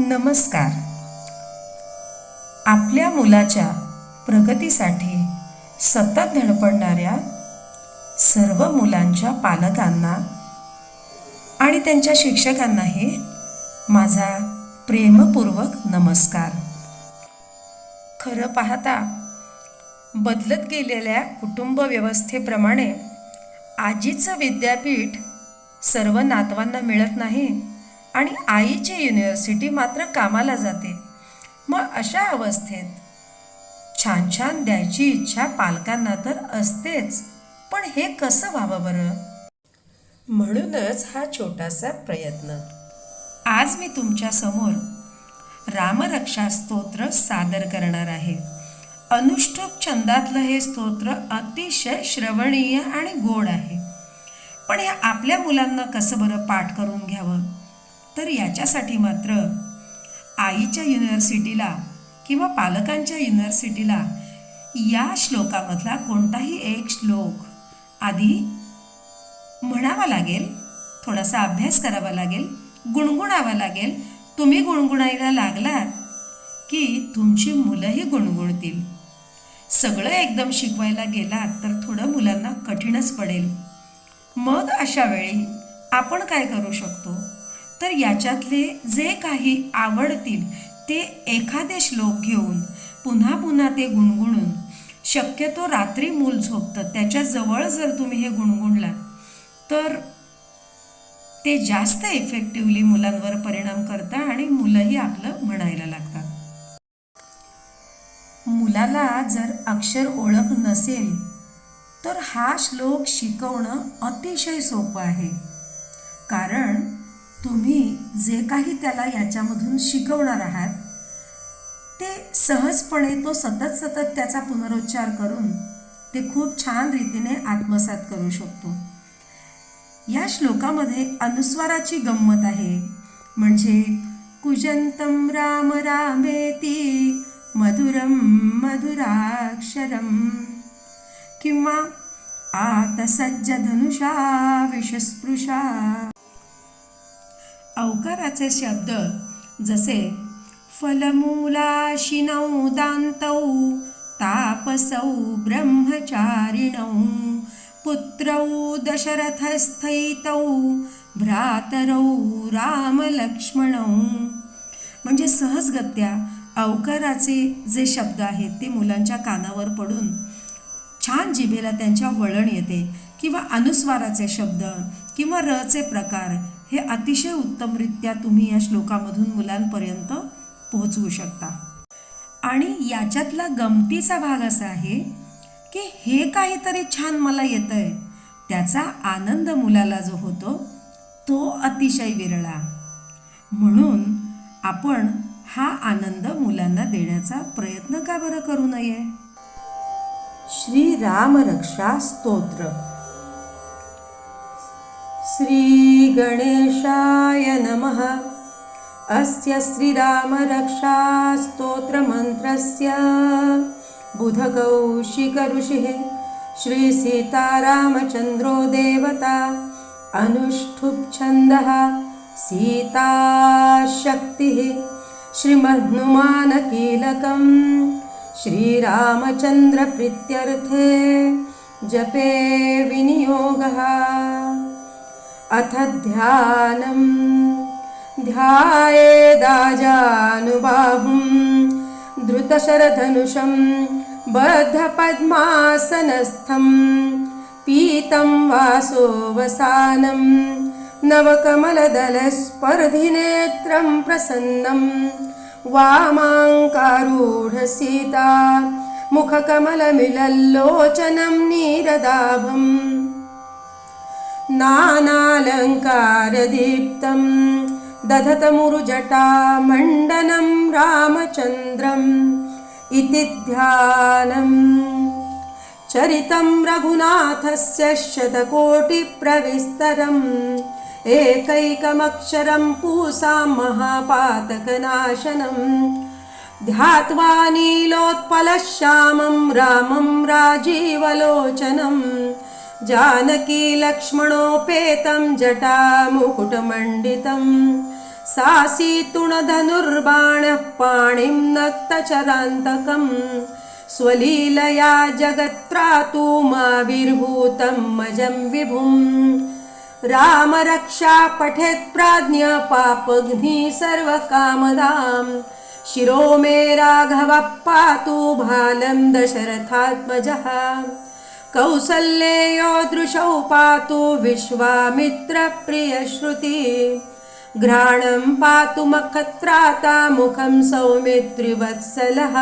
नमस्कार. आपल्या मुलाच्या प्रगतीसाठी सतत धडपडणाऱ्या सर्व मुलांच्या पालकांना आणि त्यांच्या शिक्षकांनाही माझा प्रेमपूर्वक नमस्कार. खरं पाहता बदलत गेलेल्या कुटुंब व्यवस्थेप्रमाणे आजीचं विद्यापीठ सर्व नातवांना मिळत नाही आणि आईची युनिव्हर्सिटी मात्र कामाला जाते. मग अशा अवस्थेत छान छान द्यायची इच्छा पालकांना तर असतेच, पण हे कसं व्हावं बरं? म्हणूनच हा छोटासा प्रयत्न. आज मी तुमच्यासमोर रामरक्षा स्तोत्र सादर करणार आहे. अनुष्टुप छंदातलं हे स्तोत्र अतिशय श्रवणीय आणि गोड आहे. पण हे आपल्या मुलांना कसं बरं पाठ करून घ्यावं? तर याच्यासाठी मात्र आईच्या युनिव्हर्सिटीला किंवा पालकांच्या युनिव्हर्सिटीला या श्लोकामधला कोणताही एक श्लोक आधी म्हणावा लागेल, थोडासा अभ्यास करावा लागेल, गुणगुणावा लागेल. तुम्ही गुणगुणायला लागलात की तुमची मुलंही गुणगुणतील. सगळं एकदम शिकवायला गेलात तर थोडं मुलांना कठीणच पडेल. मग अशा वेळी आपण काय करू शकतो? तर याच्यातले जे काही आवडतील ते एखादे श्लोक घेऊन पुन्हा पुन्हा ते गुणगुणून, शक्यतो रात्री मूल झोपतं त्याच्याजवळ जर तुम्ही हे गुणगुणलात तर ते जास्त इफेक्टिव्हली मुलांवर परिणाम करतं आणि मुलंही आपलं म्हणायला लागतात. मुलाला जर अक्षर ओळख नसेल तर हा श्लोक शिकवणं अतिशय सोपं आहे. कारण तुम्ही जे काही त्याला याच्यामधून शिकवणार आहात ते सहजपणे तो सतत त्याचा पुनरुच्चार करून ते खूप छान रीतीने आत्मसात करू शकतो. या श्लोकामध्ये अनुस्वाराची गंमत आहे. म्हणजे कुजंतम राम रामेती मधुरम मधुराक्षरम किंवा आतसज्ज धनुषा विषस्पृशा. अवकाराचे शब्द जसे फलमूलाशिनौ दान्तौ तापसौ ब्रह्मचारिणौ पुत्रौ दशरथस्थैतौ भ्रातरौ रामलक्ष्मणौ. म्हणजे सहजगत्या अवकाराचे जे शब्द आहेत ते मुलांच्या कानावर पडून छान जिभेला त्यांच्या वळण येते. किंवा अनुस्वाराचे शब्द किंवा रचे प्रकार हे अतिशय उत्तमरित्या तुम्ही या श्लोकामधून मुलांपर्यंत पोहोचवू शकता. आणि याच्यातला गमतीचा भाग असा आहे की हे काहीतरी छान मला येतंय त्याचा आनंद मुलाला जो होतो तो अतिशय विरळा. म्हणून आपण हा आनंद मुलांना देण्याचा प्रयत्न का बरं करू नये? श्री रामरक्षा स्तोत्र. श्री गणेशाय नमः. अस्य श्रीरामरक्षा स्तोत्रमन्त्रस्य बुधकौशिक ऋषिः श्री सीतारामचन्द्रो देवता. अनुष्ठुप् छन्दः सीता शक्तिः श्रीमन्नुमान कीलकं श्रीरामचन्द्र प्रीत्यर्थे जपे विनियोगः. अथ ध्यानं ध्यायेदाजानुबाहुं धृतशरधनुषं बद्धपद्मासनस्थं पीतं वासोवसानं नवकमलदलस्पर्धिनेत्रं प्रसन्नं वामाङ्कारूढसीता मुखकमलमिलल्लोचनं नीरदाभं नानालङ्कारदीप्तं दधतमुरुजटामण्डनं रामचन्द्रम् इति ध्यानम्. चरितं रघुनाथस्य शतकोटिप्रविस्तरम् एकैकमक्षरं पूसां महापातकनाशनं ध्यात्वा नीलोत्पलश्यामं रामं राजीवलोचनं जानकी लक्ष्मणोपेतं जटामुकुटमण्डितं सासीतुणधनुर्बाणः पाणिं नक्तचरान्तकं स्वलीलया जगत्त्रातुमाविर्भूतं मजं विभुं रामरक्षा पठेत् प्राज्ञ पापघ्नि सर्वकामदां शिरो मे राघवः पातु भालं दशरथात्मजः कौसल्येयो दृशौ पातु विश्वामित्रप्रियश्रुति घ्राणं पातु मखत्राता मुखं सौमित्रिवत्सलः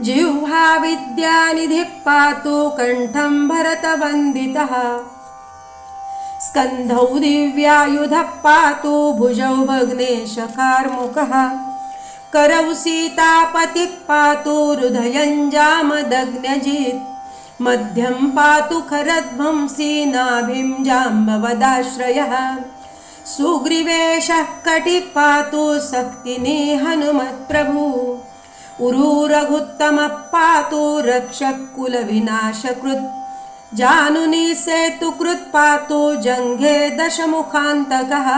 जिह्वा विद्यानिधिः पातु कण्ठं भरतवन्दितः स्कन्धौ दिव्यायुधः पातु भुजौ भग्नेशकार्मुकः करौ सीतापतिः पातु हृदयं जामदग्न्यजित् मध्यं पातु खरध्वंसी नाभिं जाम्बवदाश्रयः सुग्रीवेशः कटिः पातु शक्तिनी हनुमत्प्रभु उरुरघुत्तमः पातु रक्षकुलविनाशकृत् जानुनी सेतुकृत् पातु जङ्घे दशमुखान्तकः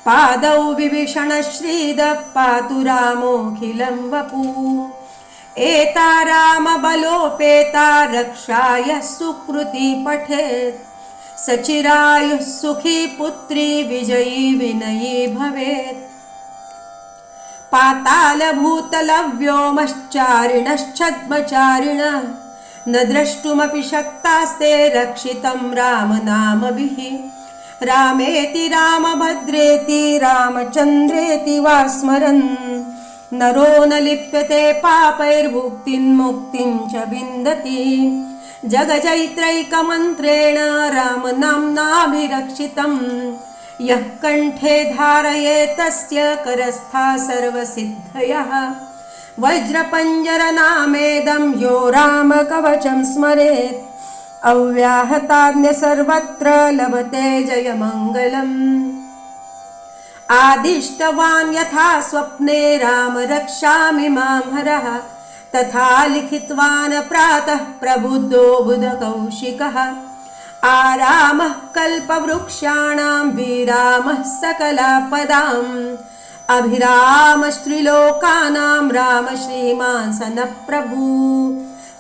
पादौ विभीषणश्रीदः पातु रामोऽखिलं वपु एता रामबलोपेता रक्षाय सुकृती पठेत् सचिरायुः सुखी पुत्री विजयी विनयी भवेत् पातालभूतलव्योमश्चारिणश्छद्मचारिणः न द्रष्टुमपि शक्तास्ते रक्षितं रामनामभिः रामेति रामभद्रेति रामचन्द्रेति वा स्मरन् नरो न लिप्यते पापैर्भुक्तिं मुक्तिं च विन्दति जगजैत्रैकमन्त्रेण रामनाम्नाभिरक्षितं यः कण्ठे धारयेतस्य करस्था सर्वसिद्धयः वज्रपञ्जरनामेदं यो रामकवचं स्मरेत् अव्याहताज्ञ सर्वत्र लभते जयमङ्गलम् आदिष्टवान् यथा स्वप्ने राम रक्षामि मां हरः तथा लिखितवान् प्रातः प्रबुद्धो बुधकौशिकः आरामः कल्पवृक्षाणां विरामः सकलापदाम् अभिरामस्त्रिलोकानां राम श्रीमान् सनप्रभु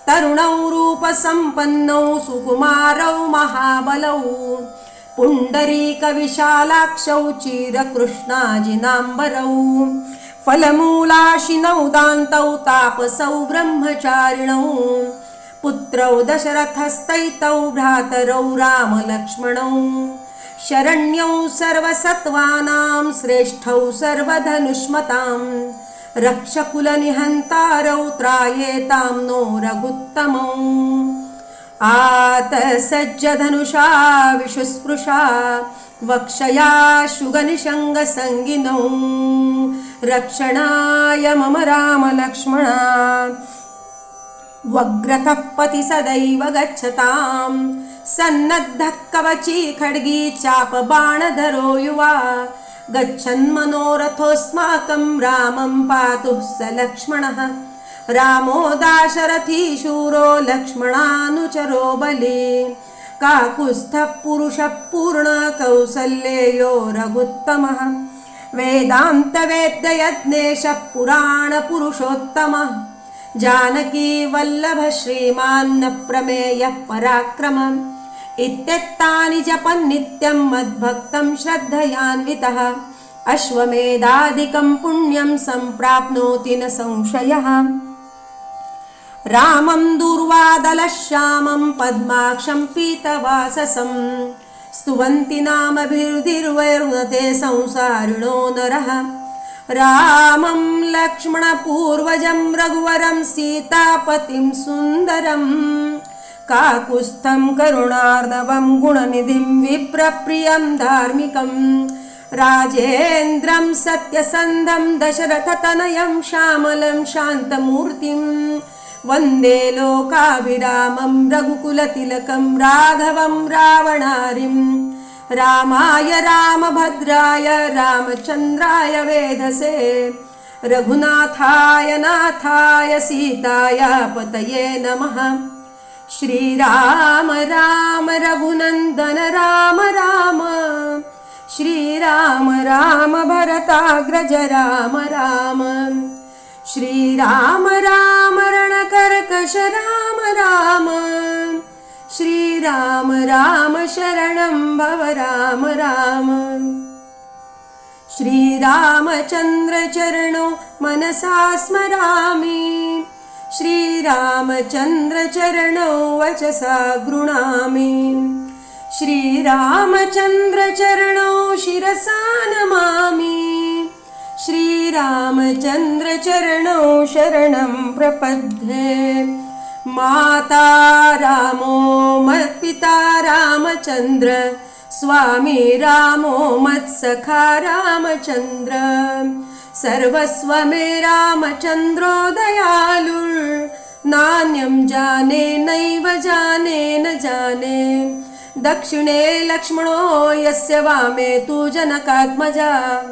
तरुणौ रूपसम्पन्नौ सुकुमारौ महाबलौ पुण्डरीकविशालाक्षौ चिरकृष्णाजिनाम्बरौ फलमूलाशिनौ दान्तौ तापसौ ब्रह्मचारिणौ पुत्रौ दशरथस्तैतौ भ्रातरौ रामलक्ष्मणौ शरण्यौ सर्वसत्त्वानां श्रेष्ठौ सर्वधनुष्मतां रक्षकुलनिहन्तारौ त्रायेतां नो रघुत्तमौ आतसज्जधनुषा विशुस्पृशा वक्षया शुगनिषङ्गसङ्गिनौ रक्षणाय मम रामलक्ष्मणा वग्रतः पति सदैव गच्छतां सन्नद्धः कवची खड्गी चापबाणधरो युवा गच्छन्मनोरथोऽस्माकं रामं पातु स लक्ष्मणः रामो दाशरथी शूरो लक्ष्मणानुचरो बली काकुत्स्थः पुरुषः पूर्णकौसल्येयो रघुत्तमः वेदान्तवेद्ययज्ञेशः पुराणपुरुषोत्तमः जानकी वल्लभ श्रीमान् प्रमेयः पराक्रमः इत्येतानि जपन् नित्यं मद्भक्तं श्रद्धयान्वितः अश्वमेधादिकं पुण्यं सम्प्राप्नोति न संशयः रामं दूर्वादलश्यामं पद्माक्षं पीतवाससं स्तुवन्ति नामभिर्दिर्वैर्नते संसारिणो नरः रामं लक्ष्मणपूर्वजं रघुवरं सीतापतिं सुन्दरं काकुत्स्थं करुणार्णवं गुणनिधिं विप्रप्रियं धार्मिकं राजेन्द्रं सत्यसन्धं दशरथतनयं श्यामलं शान्तमूर्तिं वन्दे लोकाभिरामं रघुकुलतिलकं राघवं रावणारिं रामाय रामभद्राय रामचन्द्राय वेधसे रघुनाथाय नाथाय सीताय पतये नमः श्रीराम राम रघुनन्दन राम राम श्रीराम राम भरताग्रज राम राम, श्रीराम राम रणकर्कश राम राम, श्रीराम राम शरणं भव राम राम। श्रीरामचन्द्र चरणो मनसा स्मरामि, श्रीरामचन्द्र चरणो वचसा गृह्णामि, श्रीरामचन्द्र चरणो शिरसा नमामि, श्रीरामचन्द्र चरणो शरणं प्रपद्ये। माता रामो मत्पिता रामचन्द्र, स्वामी रामो मत्सखा रामचन्द्र, सर्वस्व मे रामचन्द्रो दयालुर्, नान्यं जाने नैव जाने न जाने। दक्षिणे लक्ष्मणो यस्य वामे तु जनकात्मजा,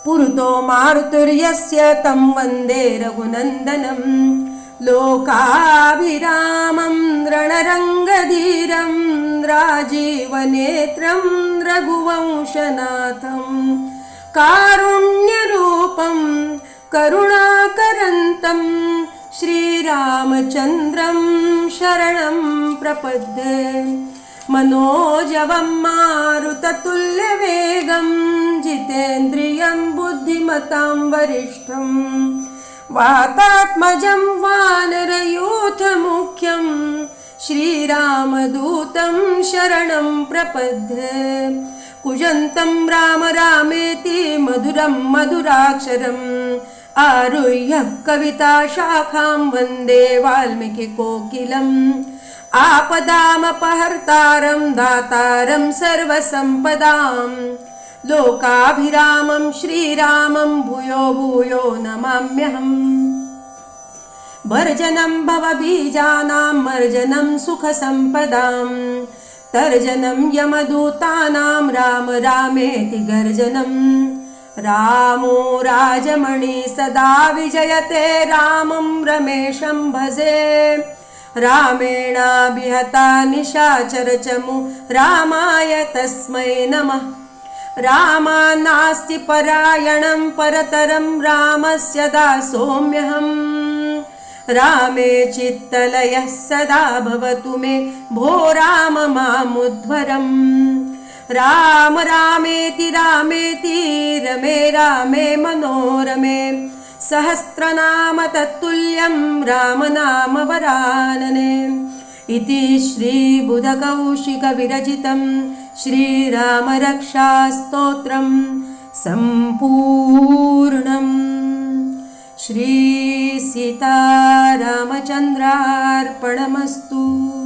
पुरतो मारुतिर्यस्य तं वन्दे रघुनन्दनं। लोकाभिरामं रणरङ्गधीरं, राजीवनेत्रं रघुवंशनाथं, कारुण्यरूपं करुणाकरन्तं, श्रीरामचन्द्रं शरणं प्रपद्ये। मनोजवं मारुततुल्यवेगं, जितेन्द्रियं बुद्धिमतां वरिष्ठं, वातात्मजं वानरयूथमुख्यं, श्रीरामदूतं शरणं प्रपद्ये। कूजन्तं राम रामेति मधुरं मधुराक्षरम्, आरुह्य कविताशाखां वन्दे वाल्मीकिकोकिलम्। आपदामपहर्तारं दातारं सर्वसम्पदां, लोकाभिरामं श्रीरामं भूयो भूयो नमाम्यहम्। भर्जनं भवबीजानां मर्जनं सुखसम्पदां, तर्जनं यमदूतानां राम रामेति गर्जनम्। रामो राजमणि सदा विजयते, रामं रमेशं भजे, रामेणाभिहता निशाचरचमु, रामाय तस्मै नमः। रामान्नास्ति परायणं परतरं, रामस्य दासोऽम्यहम्। रामे चित्तलयः सदा भवतु मे, भो राम मामुद्धरम्। राम रामेति रामेति रमे रामे मनोरमे, सहस्रनाम तत्तुल्यं रामनाम वरानने। इति श्रीबुधकौशिकविरचितं श्रीरामरक्षास्तोत्रं सम्पूर्णम्। श्रीसीतारामचन्द्रार्पणमस्तु।